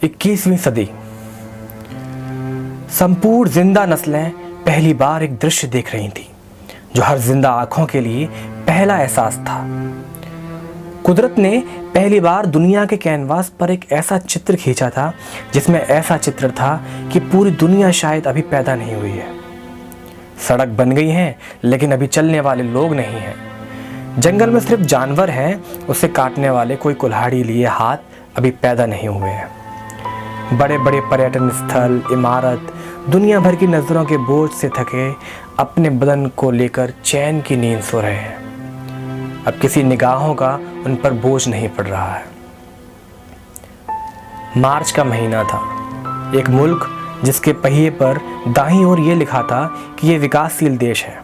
21वीं सदी। संपूर्ण जिंदा नस्लें पहली बार एक दृश्य देख रही थी जो हर जिंदा आंखों के लिए पहला एहसास था। कुदरत ने पहली बार दुनिया के कैनवास पर एक ऐसा चित्र खींचा था जिसमें ऐसा चित्र था कि पूरी दुनिया शायद अभी पैदा नहीं हुई है। सड़क बन गई है लेकिन अभी चलने वाले लोग नहीं हैं। जंगल में सिर्फ जानवर हैं, उसे काटने वाले कोई कुल्हाड़ी लिए हाथ अभी पैदा नहीं हुए हैं। बड़े बड़े पर्यटन स्थल, इमारत दुनिया भर की नज़रों के बोझ से थके अपने बदन को लेकर चैन की नींद सो रहे हैं। अब किसी निगाहों का उन पर बोझ नहीं पड़ रहा है। मार्च का महीना था। एक मुल्क जिसके पहिए पर दाईं ओर ये लिखा था कि ये विकासशील देश है।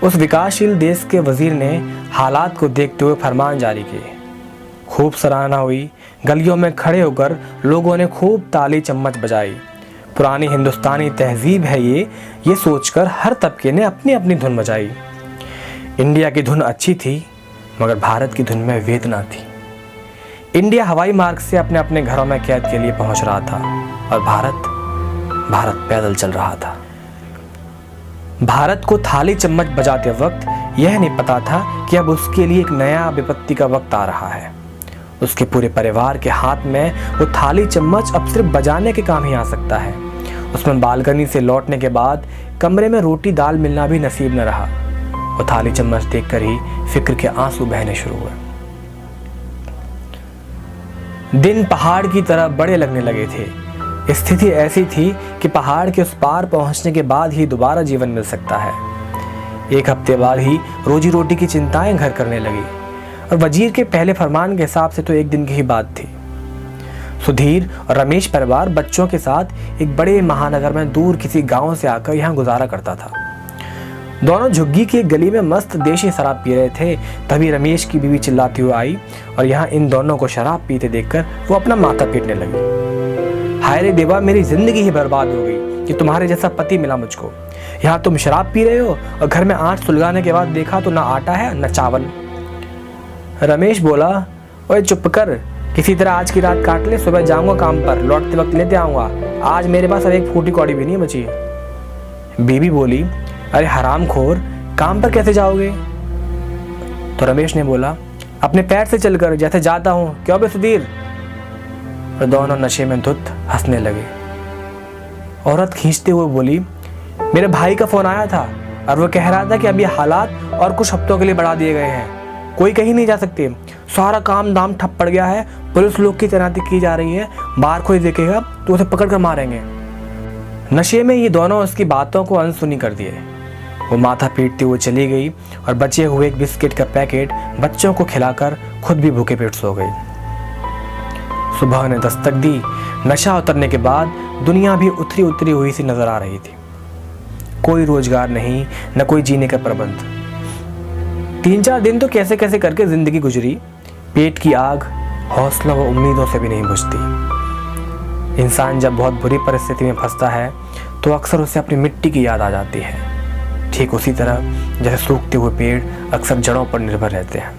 उस विकासशील देश के वजीर ने हालात को देखते हुए फरमान जारी किए। खूब सराहना हुई। गलियों में खड़े होकर लोगों ने खूब ताली चम्मच बजाई। पुरानी हिंदुस्तानी तहजीब है ये सोचकर हर तबके ने अपनी अपनी धुन बजाई। इंडिया की धुन अच्छी थी मगर भारत की धुन में वेदना थी। इंडिया हवाई मार्ग से अपने अपने घरों में कैद के लिए पहुंच रहा था और भारत पैदल चल रहा था। भारत को थाली चम्मच बजाते वक्त यह नहीं पता था कि अब उसके लिए एक नया विपत्ति का वक्त आ रहा है। उसके पूरे परिवार के हाथ में वो थाली चम्मच अब सिर्फ बजाने के काम ही आ सकता है। उसमें बालकनी से लौटने के बाद कमरे में रोटी दाल मिलना भी नसीब न रहा। वो थाली चम्मच देखकर ही फिक्र के आंसू बहने शुरू हुए। दिन पहाड़ की तरह बड़े लगने लगे थे। स्थिति ऐसी थी कि पहाड़ के उस पार पहुंचने के बाद ही दोबारा जीवन मिल सकता है। एक हफ्ते बाद ही रोजी रोटी की चिंताएं घर करने लगी और वजीर के पहले फरमान के हिसाब से तो एक दिन की ही बात थी। सुधीर और रमेश परिवार बच्चों के साथ एक बड़े महानगर में दूर किसी गांव से आकर यहाँ गुजारा करता था। दोनों झुग्गी की एक गली में मस्त देशी शराब पी रहे थे। तभी रमेश की बीवी चिल्लाती हुई आई और यहाँ इन दोनों को शराब पीते देखकर वो अपना माथा पीटने लगी। हाय रे देवा, मेरी जिंदगी ही बर्बाद हो गई कि तुम्हारे जैसा पति मिला मुझको। यहाँ तुम शराब पी रहे हो और घर में आँच सुलगाने के बाद देखा तो ना आटा है न चावल। रमेश बोला, ओए चुप कर, किसी तरह आज की रात काट ले, सुबह जाऊंगा काम पर, लौटते वक्त लेते आऊंगा। आज मेरे पास अब एक फूटी कौड़ी भी नहीं बची। बीबी बोली, अरे हरामखोर, काम पर कैसे जाओगे? तो रमेश ने बोला, अपने पैर से चलकर, जैसे जाता हूँ। क्यों बे सुधीर? और दोनों नशे में धुत हंसने लगे। औरत खींचते हुए बोली, मेरे भाई का फोन आया था और वो कह रहा था कि अभी हालात और कुछ हफ्तों के लिए बढ़ा दिए गए हैं, कोई कहीं नहीं जा सकते, सारा काम दाम ठप पड़ गया है, पुलिस लोग की तैनाती की जा रही है, बाहर कोई देखेगा तो उसे पकड़ कर मारेंगे। नशे में ये दोनों उसकी बातों को अनसुनी कर दिए। वो माथा पीटती हुई चली गई और बचे हुए एक बिस्किट का पैकेट बच्चों को खिलाकर खुद भी भूखे पेट सो गई। सुबह ने दस्तक दी। नशा उतरने के बाद दुनिया भी उतरी हुई सी नजर आ रही थी। कोई रोजगार नहीं, न कोई जीने का प्रबंध। 3-4 दिन तो कैसे कैसे करके जिंदगी गुजरी। पेट की आग हौसला व उम्मीदों से भी नहीं बुझती। इंसान जब बहुत बुरी परिस्थिति में फंसता है तो अक्सर उसे अपनी मिट्टी की याद आ जाती है। ठीक उसी तरह जैसे सूखते हुए पेड़ अक्सर जड़ों पर निर्भर रहते हैं।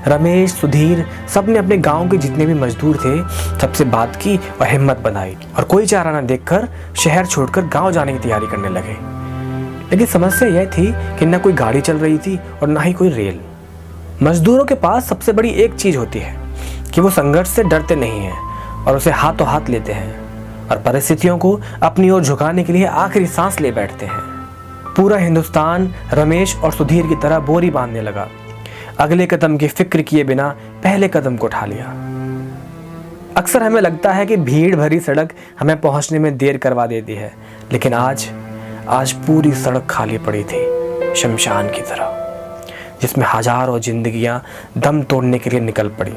रमेश, सुधीर सबने अपने गांव के जितने भी मजदूर थे सबसे बात की और हिम्मत बनाई और कोई चारा न देखकर शहर छोड़कर गांव जाने की तैयारी करने लगे। लेकिन समस्या यह थी कि न कोई गाड़ी चल रही थी और न ही कोई रेल। मजदूरों के पास सबसे बड़ी एक चीज होती है कि वो संघर्ष से डरते नहीं हैं और उसे हाथों हाथ लेते हैं और परिस्थितियों को अपनी ओर झुकाने के लिए आखिरी सांस ले बैठते हैं। पूरा हिंदुस्तान रमेश और सुधीर की तरह बोरी बांधने लगा। अगले कदम की फिक्र किए बिना पहले कदम को उठा लिया। अक्सर हमें लगता है कि भीड़ भरी सड़क हमें पहुंचने में देर करवा देती है, लेकिन आज पूरी सड़क खाली पड़ी थी, शमशान की तरह, जिसमें हजारों जिंदगियां दम तोड़ने के लिए निकल पड़ी।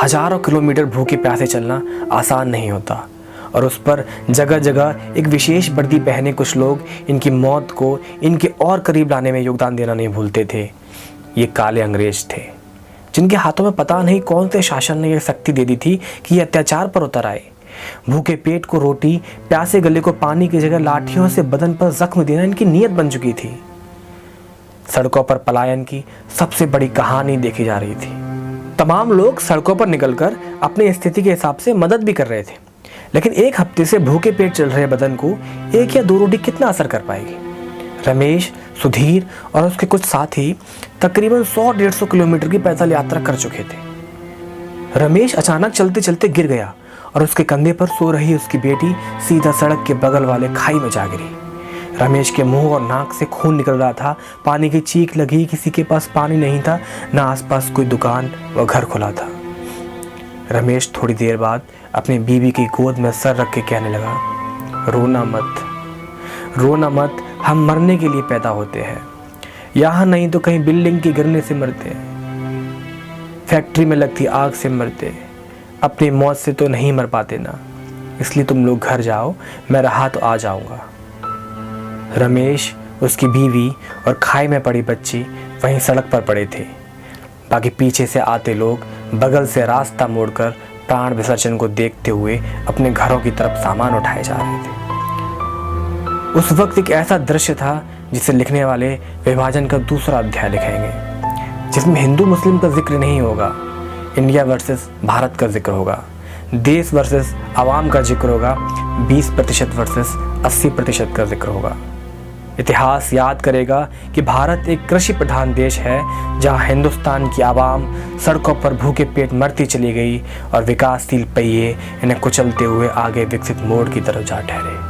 हजारों किलोमीटर भूखे प्यासे चलना आसान नहीं होता और उस पर जगह जगह एक विशेष वर्दी पहने कुछ लोग इनकी मौत को इनके और करीब लाने में योगदान देना नहीं भूलते थे। ये काले अंग्रेज थे जिनके हाथों में पता नहीं कौन से शासन ने यह शक्ति दे दी थी कि ये अत्याचार पर उतर आए। भूखे पेट को रोटी, प्यासे गले को पानी की जगह लाठियों से बदन पर जख्म देना इनकी नीयत बन चुकी थी। सड़कों पर पलायन की सबसे बड़ी कहानी देखी जा रही थी। तमाम लोग सड़कों पर निकलकर अपनी स्थिति के हिसाब से मदद भी कर रहे थे, लेकिन एक हफ्ते से भूखे पेट चल रहे बदन को एक या दो रोटी कितना असर कर पाएगी। रमेश, सुधीर और उसके कुछ साथी तकरीबन 100-150 किलोमीटर की पैदल यात्रा कर चुके थे। रमेश अचानक चलते चलते गिर गया और उसके कंधे पर सो रही उसकी बेटी सीधा सड़क के बगल वाले खाई में जा गिरी। रमेश के मुंह और नाक से खून निकल रहा था, पानी की चीख लगी। किसी के पास पानी नहीं था, ना आसपास कोई दुकान व घर खुला था। रमेश थोड़ी देर बाद अपनी बीवी की गोद में सर रख के कहने लगा, रोना मत, रोना मत, हम मरने के लिए पैदा होते हैं, यहाँ नहीं तो कहीं बिल्डिंग के गिरने से मरते, फैक्ट्री में लगती आग से मरते, अपनी मौत से तो नहीं मर पाते ना, इसलिए तुम लोग घर जाओ, मैं रहा तो आ जाऊंगा। रमेश, उसकी बीवी और खाई में पड़ी बच्ची वहीं सड़क पर पड़े थे। बाकी पीछे से आते लोग बगल से रास्ता मोड़कर प्राण विसर्जन को देखते हुए अपने घरों की तरफ सामान उठाए जा रहे थे। उस वक्त एक ऐसा दृश्य था जिसे लिखने वाले विभाजन का दूसरा अध्याय लिखेंगे, जिसमें हिंदू मुस्लिम का जिक्र नहीं होगा, इंडिया वर्सेस भारत का जिक्र होगा, देश वर्सेस आवाम का जिक्र होगा, 20% वर्सेस 80% का जिक्र होगा। इतिहास याद करेगा कि भारत एक कृषि प्रधान देश है, जहां हिंदुस्तान की आवाम सड़कों पर भूखे पेट मरती चली गई और विकासशील पहिए इन्हें कुचलते हुए आगे विकसित मोड़ की तरफ जा ठहरे।